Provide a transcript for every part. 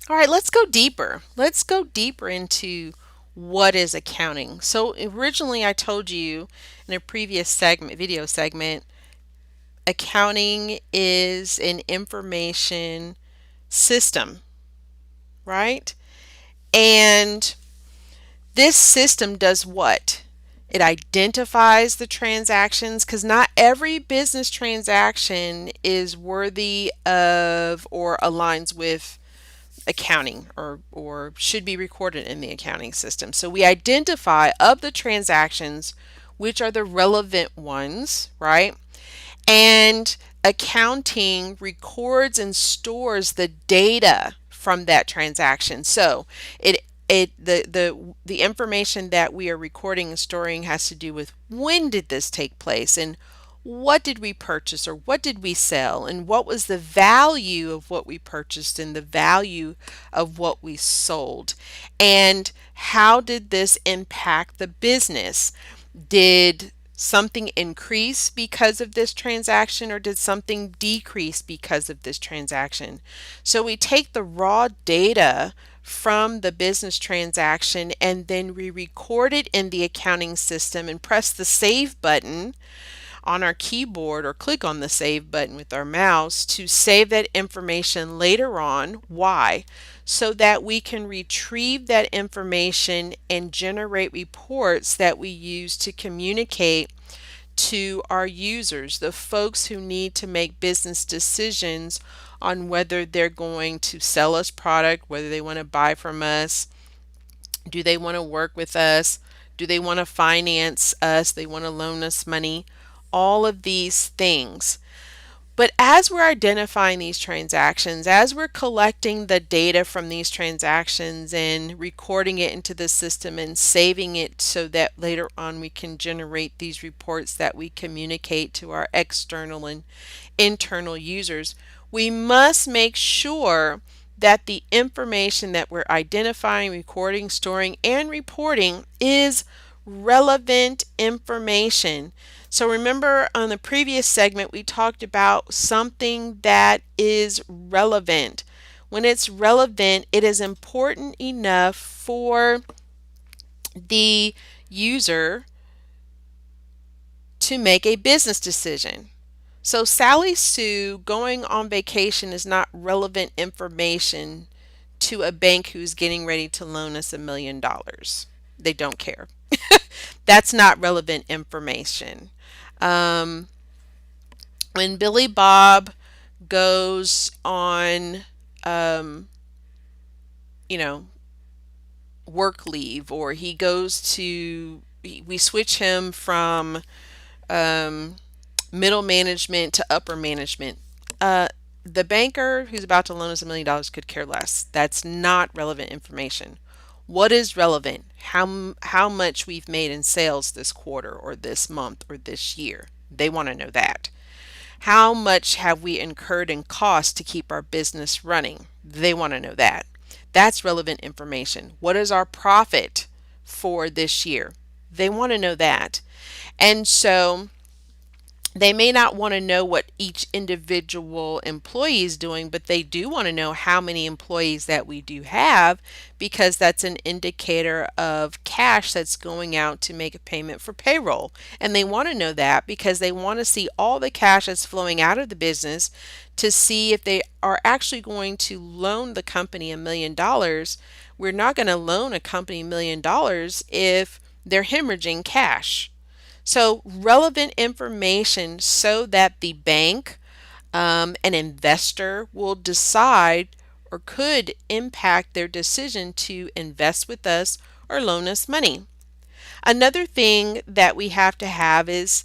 All right, let's go deeper. Let's go deeper into what is accounting. So originally I told you in a previous segment, video segment, accounting is an information system, right? And this system does what? It identifies the transactions because not every business transaction is worthy of or aligns with accounting or should be recorded in the accounting system. So we identify of the transactions which are the relevant ones, right? And accounting records and stores the data from that transaction. So the information that we are recording and storing has to do with when did this take place and what did we purchase or what did we sell and what was the value of what we purchased and the value of what we sold and how did this impact the business. Did something increase because of this transaction or did something decrease because of this transaction? So we take the raw data from the business transaction and then we record it in the accounting system and press the save button on our keyboard or click on the save button with our mouse to save that information later on. Why? So that we can retrieve that information and generate reports that we use to communicate to our users, the folks who need to make business decisions on whether they're going to sell us product, whether they want to buy from us, do they want to work with us, do they want to finance us, they want to loan us money, all of these things. But as we're identifying these transactions, as we're collecting the data from these transactions and recording it into the system and saving it so that later on we can generate these reports that we communicate to our external and internal users, we must make sure that the information that we're identifying, recording, storing, and reporting is relevant information. So remember on the previous segment, we talked about something that is relevant. When it's relevant, it is important enough for the user to make a business decision. So Sally Sue going on vacation is not relevant information to a bank who's getting ready to loan us $1 million. They don't care. That's not relevant information. Um, when Billy Bob goes on, um, you know, work leave, or he goes to, we switch him from um, middle management to upper management. Uh, the banker who's about to loan us $1 million could care less. That's not relevant information. What is relevant? How much we've made in sales this quarter or this month or this year? They want to know that. How much have we incurred in cost to keep our business running? They want to know that. That's relevant information. What is our profit for this year? They want to know that. And so they may not want to know what each individual employee is doing, but they do want to know how many employees that we do have because that's an indicator of cash that's going out to make a payment for payroll. And they want to know that because they want to see all the cash that's flowing out of the business to see if they are actually going to loan the company $1 million. We're not going to loan a company $1 million if they're hemorrhaging cash. So relevant information so that the bank, an investor will decide or could impact their decision to invest with us or loan us money. Another thing that we have to have is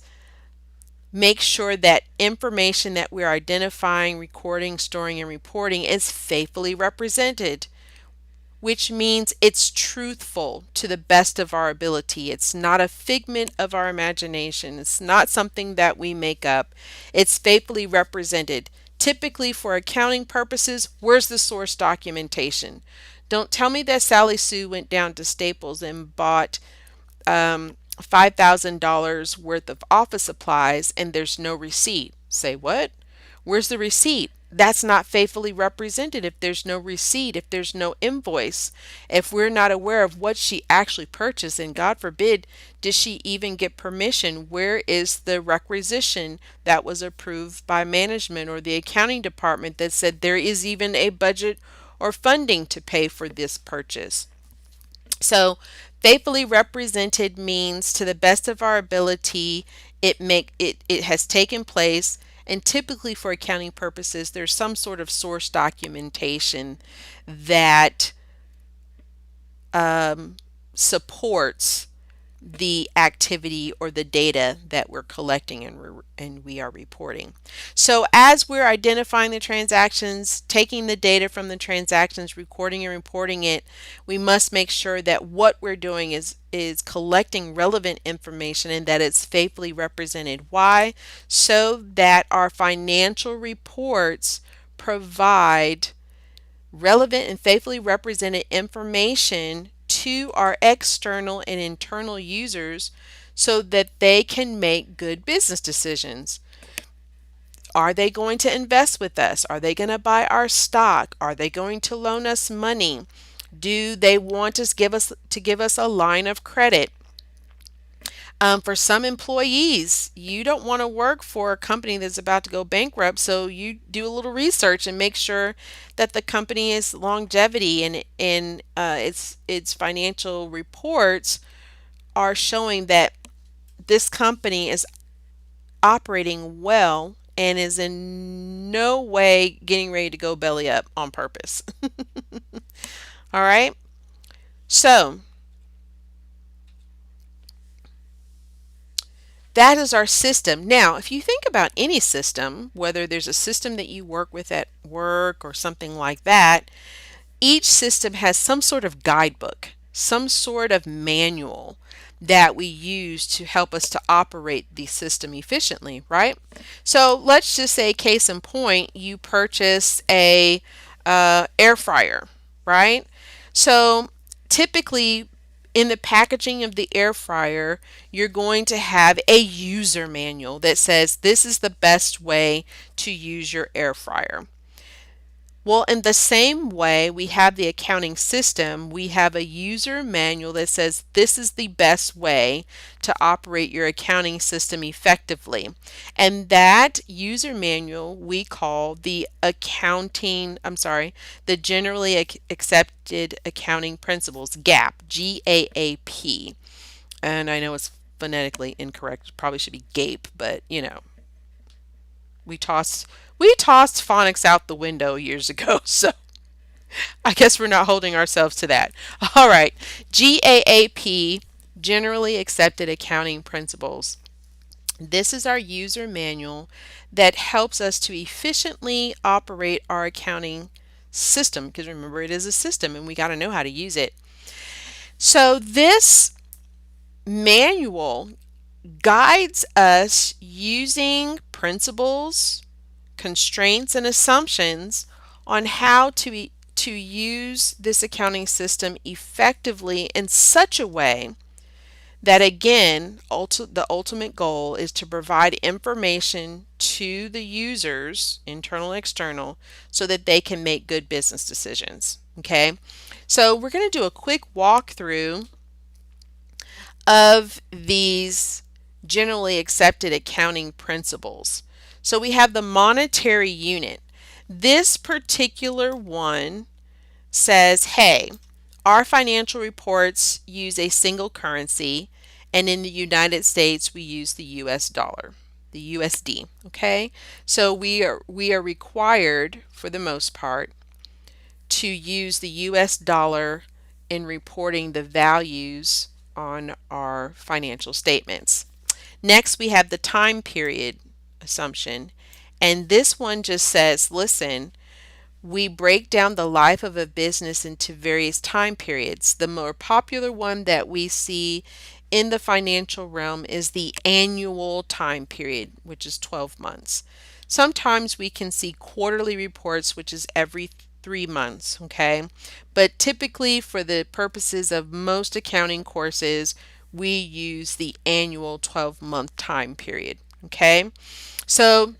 make sure that information that we're identifying, recording, storing, and reporting is faithfully represented, which means it's truthful to the best of our ability. It's not a figment of our imagination. It's not something that we make up. It's faithfully represented. Typically, for accounting purposes, where's the source documentation? Don't tell me that Sally Sue went down to Staples and bought $5,000 worth of office supplies and there's no receipt. Say what? Where's the receipt? that's not faithfully represented if there's no receipt, if there's no invoice, if we're not aware of what she actually purchased, and God forbid, did she even get permission? Where is the requisition that was approved by management or the accounting department that said there is even a budget or funding to pay for this purchase? So, faithfully represented means to the best of our ability, it has taken place, and typically for accounting purposes, there's some sort of source documentation that supports the activity or the data that we're collecting and we are reporting. So as we're identifying the transactions, taking the data from the transactions, recording and reporting it, we must make sure that what we're doing is collecting relevant information and that it's faithfully represented. Why? So that our financial reports provide relevant and faithfully represented information to our external and internal users so that they can make good business decisions. Are they going to invest with us? Are they going to buy our stock? Are they going to loan us money? Do they want us to give us a line of credit? For some employees, you don't want to work for a company that's about to go bankrupt, so you do a little research and make sure that the company is longevity and its financial reports are showing that this company is operating well and is in no way getting ready to go belly up on purpose. All right. So that is our system. Now, if you think about any system, whether there's a system that you work with at work or something like that, each system has some sort of guidebook, some sort of manual that we use to help us to operate the system efficiently, right? So let's just say, case in point, you purchase a air fryer, right? So typically in the packaging of the air fryer, you're going to have a user manual that says this is the best way to use your air fryer. Well, in the same way, we have the accounting system. We have a user manual that says this is the best way to operate your accounting system effectively. And that user manual we call the generally accepted accounting principles, GAAP, GAAP. And I know it's phonetically incorrect. It probably should be GAPE, but we tossed we tossed phonics out the window years ago, so I guess we're not holding ourselves to that. All right, GAAP, Generally Accepted Accounting Principles. This is our user manual that helps us to efficiently operate our accounting system, because remember, it is a system and we got to know how to use it. So this manual guides us using principles, constraints, and assumptions on how to use this accounting system effectively in such a way that, again, the ultimate goal is to provide information to the users, internal and external, so that they can make good business decisions. Okay, so we're going to do a quick walkthrough of these generally accepted accounting principles. So we have the monetary unit. This particular one says, hey, our financial reports use a single currency, and in the United States we use the US dollar, the USD, okay? So we are required, for the most part, to use the US dollar in reporting the values on our financial statements. Next, we have the time period assumption, and this one just says, listen, we break down the life of a business into various time periods. The more popular one that we see in the financial realm is the annual time period, which is 12 months. Sometimes we can see quarterly reports, which is every 3 months, okay? But typically, for the purposes of most accounting courses, we use the annual 12-month time period, okay? So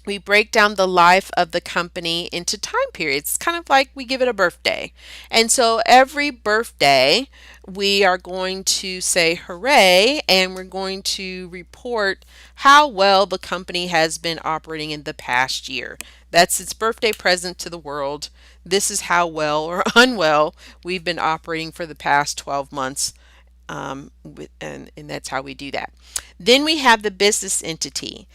We break down the life of the company into time periods. It's kind of like we give it a birthday. And so every birthday, we are going to say hooray, and we're going to report how well the company has been operating in the past year. That's its birthday present to the world. This is how well or unwell we've been operating for the past 12 months, and that's how we do that. Then we have the business entity.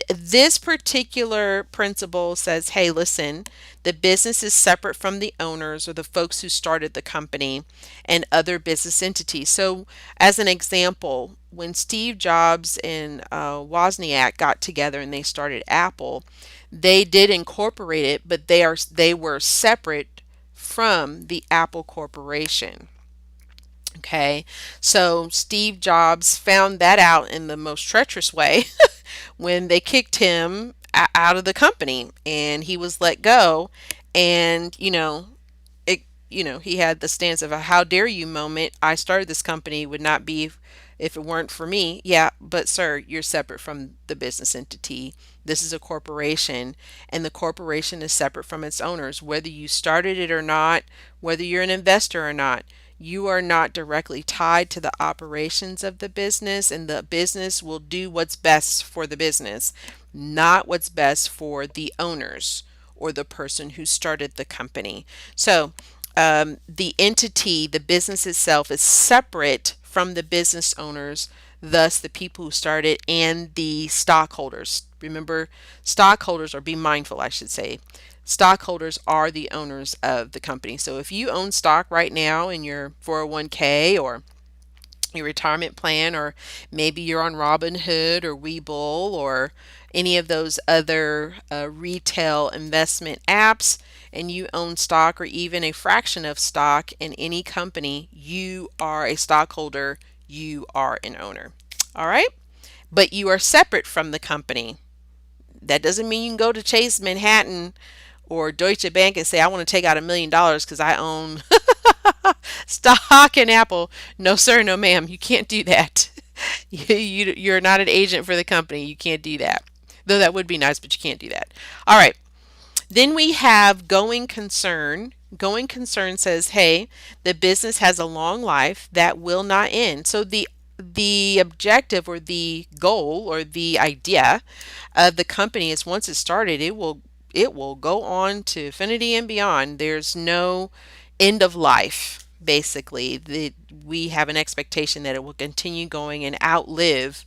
This particular principle says, hey, listen, the business is separate from the owners or the folks who started the company and other business entities. So, as an example, when Steve Jobs and Wozniak got together and they started Apple, they did incorporate it, but they were separate from the Apple Corporation. Okay, so Steve Jobs found that out in the most treacherous way when they kicked him out of the company and he was let go. And, he had the stance of a how dare you moment. I started this company would not be if it weren't for me. Yeah, but sir, you're separate from the business entity. This is a corporation, and the corporation is separate from its owners. Whether you started it or not, whether you're an investor or not, you are not directly tied to the operations of the business, and the business will do what's best for the business, not what's best for the owners or the person who started the company. So, the entity, the business itself, is separate from the business owners, thus, the people who started and the stockholders. Remember, stockholders, or be mindful, I should say, stockholders are the owners of the company. So if you own stock right now in your 401k or your retirement plan, or maybe you're on Robinhood or Webull or any of those other retail investment apps, and you own stock or even a fraction of stock in any company, you are a stockholder, you are an owner. All right? But you are separate from the company. That doesn't mean you can go to Chase Manhattan or Deutsche Bank and say, I want to take out $1 million because I own stock in Apple. No, sir, no, ma'am. You can't do that. You're not an agent for the company. You can't do that. Though that would be nice, but you can't do that. All right. Then we have going concern. Going concern says, hey, the business has a long life that will not end. So the objective or the goal or the idea of the company is once it's started, it will go on to infinity and beyond. There's no end of life. Basically, we have an expectation that it will continue going and outlive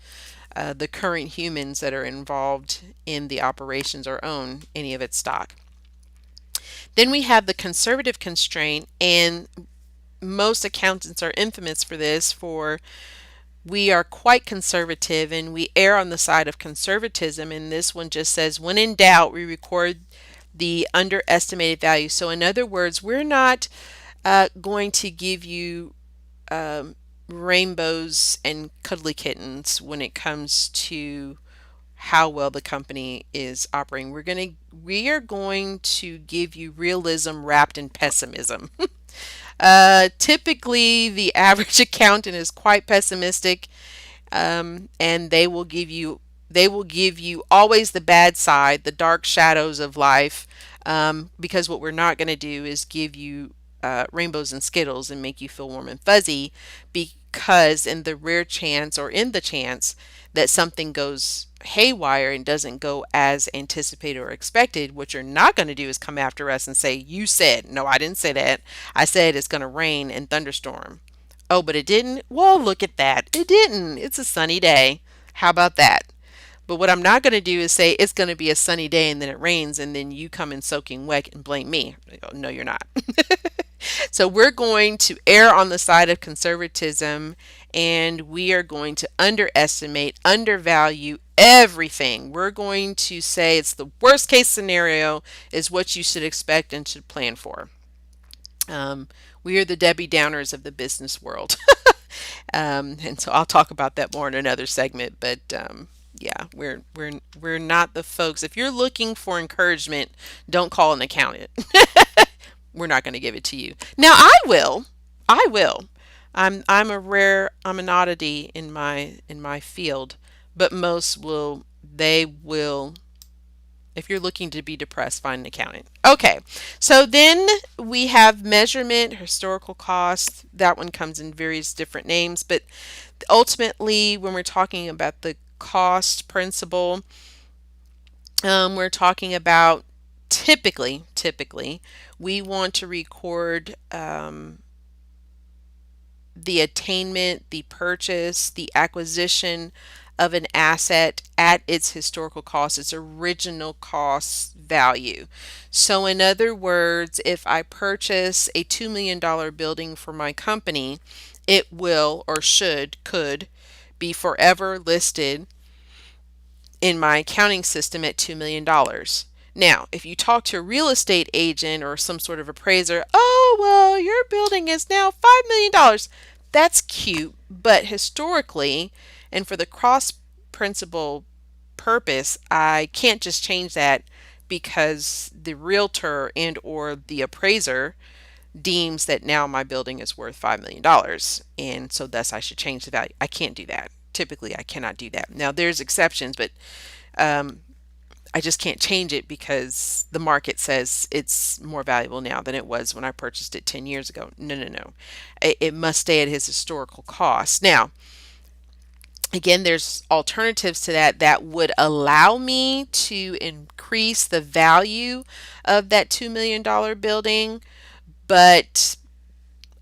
the current humans that are involved in the operations or own any of its stock. Then we have the conservative constraint, and most accountants are infamous for this. For we are quite conservative and we err on the side of conservatism, and this one just says, when in doubt, we record the underestimated value. So, in other words, we're not going to give you rainbows and cuddly kittens when it comes to how well the company is operating. We are going to give you realism wrapped in pessimism. Typically, the average accountant is quite pessimistic, and they will give you always the bad side, the dark shadows of life, because what we're not going to do is give you rainbows and skittles and make you feel warm and fuzzy, because in the rare chance or in the chance that something goes haywire and doesn't go as anticipated or expected, what you're not going to do is come after us and say, you said, no, I didn't say that. I said it's going to rain and thunderstorm. Oh, but it didn't? Well, look at that. It didn't. It's a sunny day. How about that? But what I'm not going to do is say it's going to be a sunny day and then it rains and then you come in soaking wet and blame me. I go, no, you're not. So we're going to err on the side of conservatism, and we are going to underestimate, undervalue everything. We're going to say it's the worst case scenario is what you should expect and should plan for. Um, we are the Debbie Downers of the business world. And so I'll talk about that more in another segment. But yeah, we're not the folks. If you're looking for encouragement, don't call an accountant. We're not going to give it to you. Now I will. I will. I'm an oddity in my field, but most will they will If you're looking to be depressed, find an accountant. Okay, so then we have measurement, historical cost. That one comes in various different names, but ultimately, when we're talking about the cost principle, we're talking about typically, we want to record the attainment, the purchase, the acquisition of an asset at its historical cost, its original cost value. So, in other words, if I purchase a $2 million building for my company, it will or could be forever listed in my accounting system at $2 million. Now, if you talk to a real estate agent or some sort of appraiser, oh, well, your building is now $5 million. That's cute, but historically, and for the cross principal purpose, I can't just change that because the realtor and or the appraiser deems that now my building is worth $5 million, and so thus I should change the value. I can't do that. Typically, I cannot do that. Now, there's exceptions, but um, I just can't change it because the market says it's more valuable now than it was when I purchased it 10 years ago. No, no, no. It must stay at his historical cost. Now, again, there's alternatives to that that would allow me to increase the value of that $2 million building, but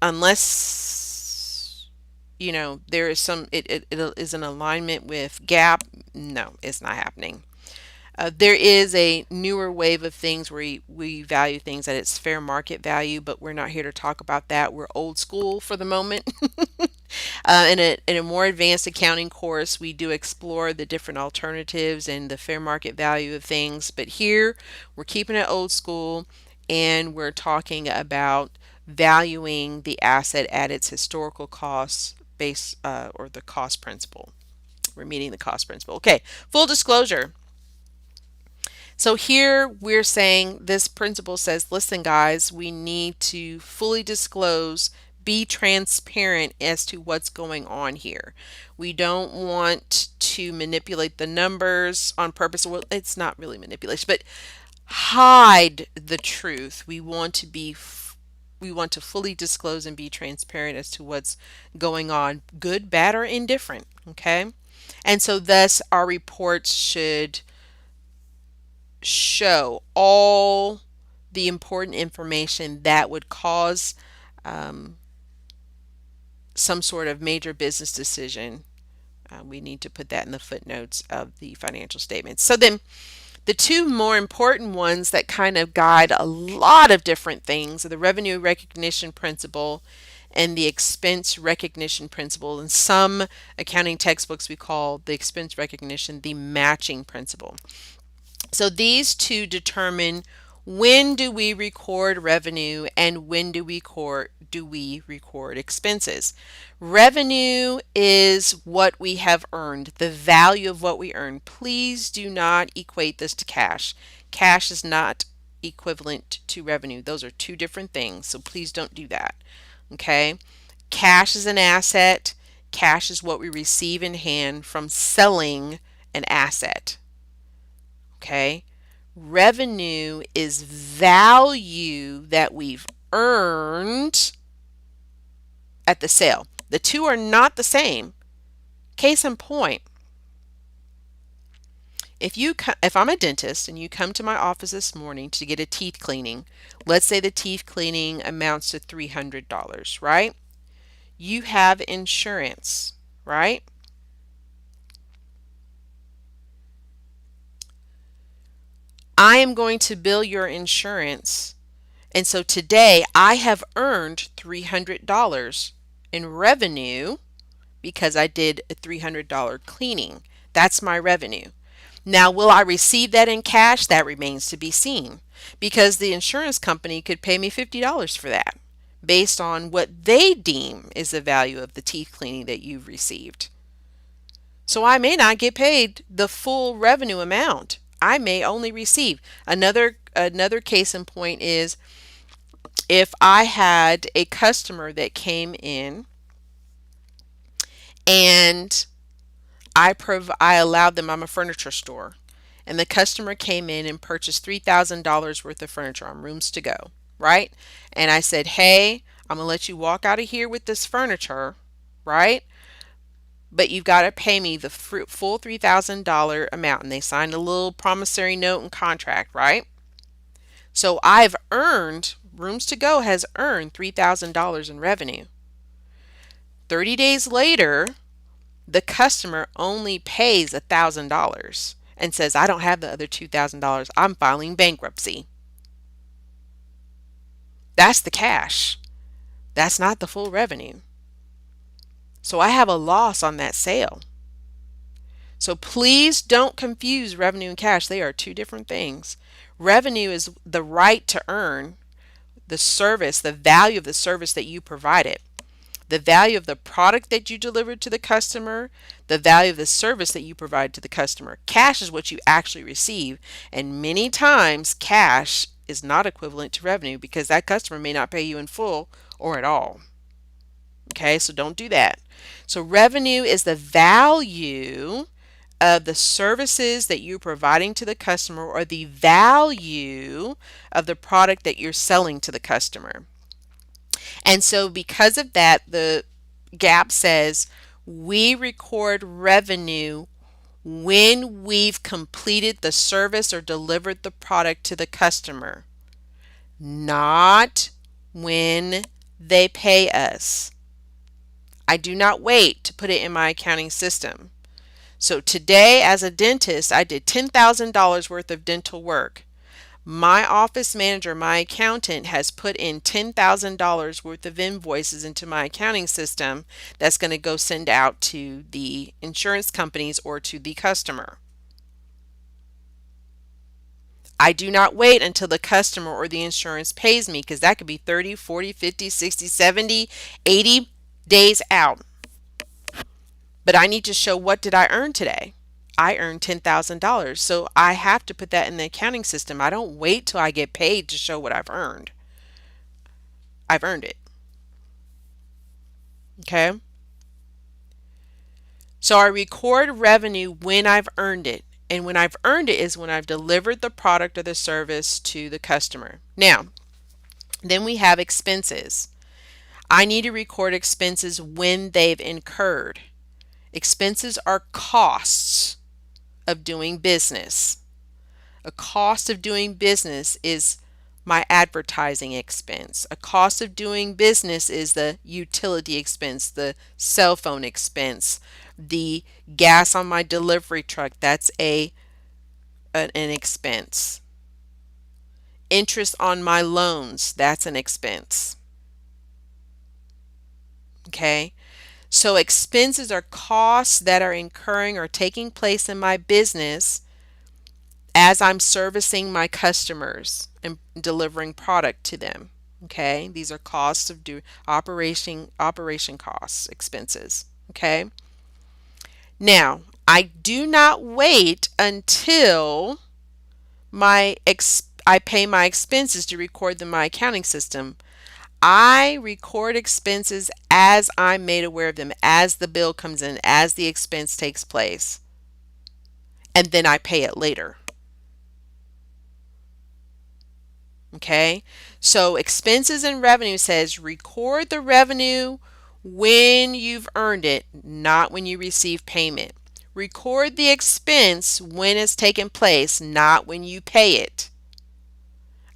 unless there is it is in alignment with GAAP, no, it's not happening. There is a newer wave of things where we value things at its fair market value, but we're not here to talk about that. We're old school for the moment. In a more advanced accounting course, we do explore the different alternatives and the fair market value of things. But here, we're keeping it old school, and we're talking about valuing the asset at its historical cost base, or the cost principle. We're meeting the cost principle. Okay, full disclosure. So here we're saying this principle says, listen, guys, we need to fully disclose, be transparent as to what's going on here. We don't want to manipulate the numbers on purpose. Well, it's not really manipulation, but hide the truth. We want to fully disclose and be transparent as to what's going on, good, bad, or indifferent. Okay. And so thus our reports should show all the important information that would cause um, some sort of major business decision. We need to put that in the footnotes of the financial statements. So then the two more important ones that kind of guide a lot of different things are the revenue recognition principle and the expense recognition principle. In some accounting textbooks, we call the expense recognition the matching principle. So these two determine when do we record revenue and when do we record expenses. Revenue is what we have earned, the value of what we earn. Please do not equate this to cash. Cash is not equivalent to revenue. Those are two different things, so please don't do that. Okay? Cash is an asset. Cash is what we receive in hand from selling an asset. Okay? Revenue is value that we've earned at the sale. The two are not the same. Case in point, if I'm a dentist and you come to my office this morning to get a teeth cleaning, let's say the teeth cleaning amounts to $300, right? You have insurance, right? I am going to bill your insurance. And so today I have earned $300 in revenue because I did a $300 cleaning. That's my revenue. Now, will I receive that in cash? That remains to be seen because the insurance company could pay me $50 for that based on what they deem is the value of the teeth cleaning that you've received. So I may not get paid the full revenue amount. I may only receive. Another case in point is if I had a customer that came in and I allowed them, I'm a furniture store, and the customer came in and purchased $3,000 worth of furniture on Rooms to Go, right? And I said, hey, I'm going to let you walk out of here with this furniture, right? But you've got to pay me the full $3,000 amount. And they signed a little promissory note and contract, right? So I've earned, Rooms to Go has earned $3,000 in revenue. 30 days later, the customer only pays $1,000 and says, I don't have the other $2,000. I'm filing bankruptcy. That's the cash. That's not the full revenue. So I have a loss on that sale. So please don't confuse revenue and cash. They are two different things. Revenue is the right to earn the service, the value of the service that you provided, the value of the product that you delivered to the customer, the value of the service that you provide to the customer. Cash is what you actually receive, and many times cash is not equivalent to revenue because that customer may not pay you in full or at all. Okay, so don't do that. So revenue is the value of the services that you're providing to the customer or the value of the product that you're selling to the customer. And so because of that, the GAAP says we record revenue when we've completed the service or delivered the product to the customer, not when they pay us. I do not wait to put it in my accounting system. So today, as a dentist, I did $10,000 worth of dental work. My office manager, my accountant, has put in $10,000 worth of invoices into my accounting system that's going to go send out to the insurance companies or to the customer. I do not wait until the customer or the insurance pays me because that could be 30, 40, 50, 60, 70, 80 days out. But I need to show what did I earn today. I earned $10,000. So I have to put that in the accounting system. I don't wait till I get paid to show what I've earned. I've earned it. Okay. So I record revenue when I've earned it. And when I've earned it is when I've delivered the product or the service to the customer. Now, then we have expenses. I need to record expenses when they've incurred. Expenses are costs of doing business. A cost of doing business is my advertising expense. A cost of doing business is the utility expense, the cell phone expense, the gas on my delivery truck. That's an expense. Interest on my loans, that's an expense. Okay? So expenses are costs that are incurring or taking place in my business as I'm servicing my customers and delivering product to them. Okay, these are costs of operation costs, expenses. Okay. Now, I do not wait until I pay my expenses to record them in my accounting system. I record expenses as I'm made aware of them, as the bill comes in, as the expense takes place, and then I pay it later. Okay, so expenses and revenue says record the revenue when you've earned it, not when you receive payment. Record the expense when it's taken place, not when you pay it.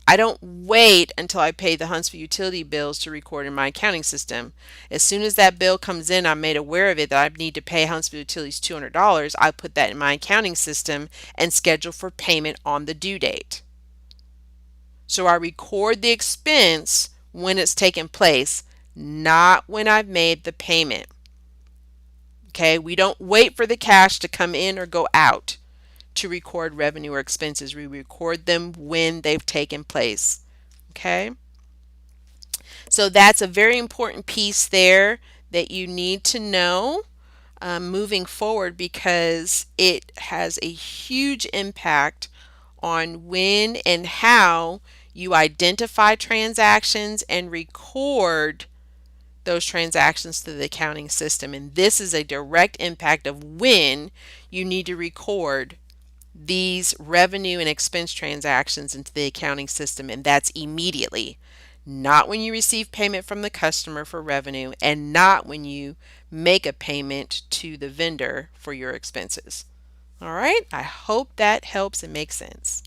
I don't wait until I pay the Huntsville utility bills to record in my accounting system. As soon as that bill comes in, I'm made aware of it that I need to pay Huntsville Utilities $200. I put that in my accounting system and schedule for payment on the due date. So I record the expense when it's taken place, not when I've made the payment. Okay, we don't wait for the cash to come in or go out to record revenue or expenses. We record them when they've taken place. Okay, so that's a very important piece there that you need to know moving forward, because it has a huge impact on when and how you identify transactions and record those transactions to the accounting system. And this is a direct impact of when you need to record these revenue and expense transactions into the accounting system, and that's immediately, not when you receive payment from the customer for revenue, and not when you make a payment to the vendor for your expenses. All right, I hope that helps and makes sense.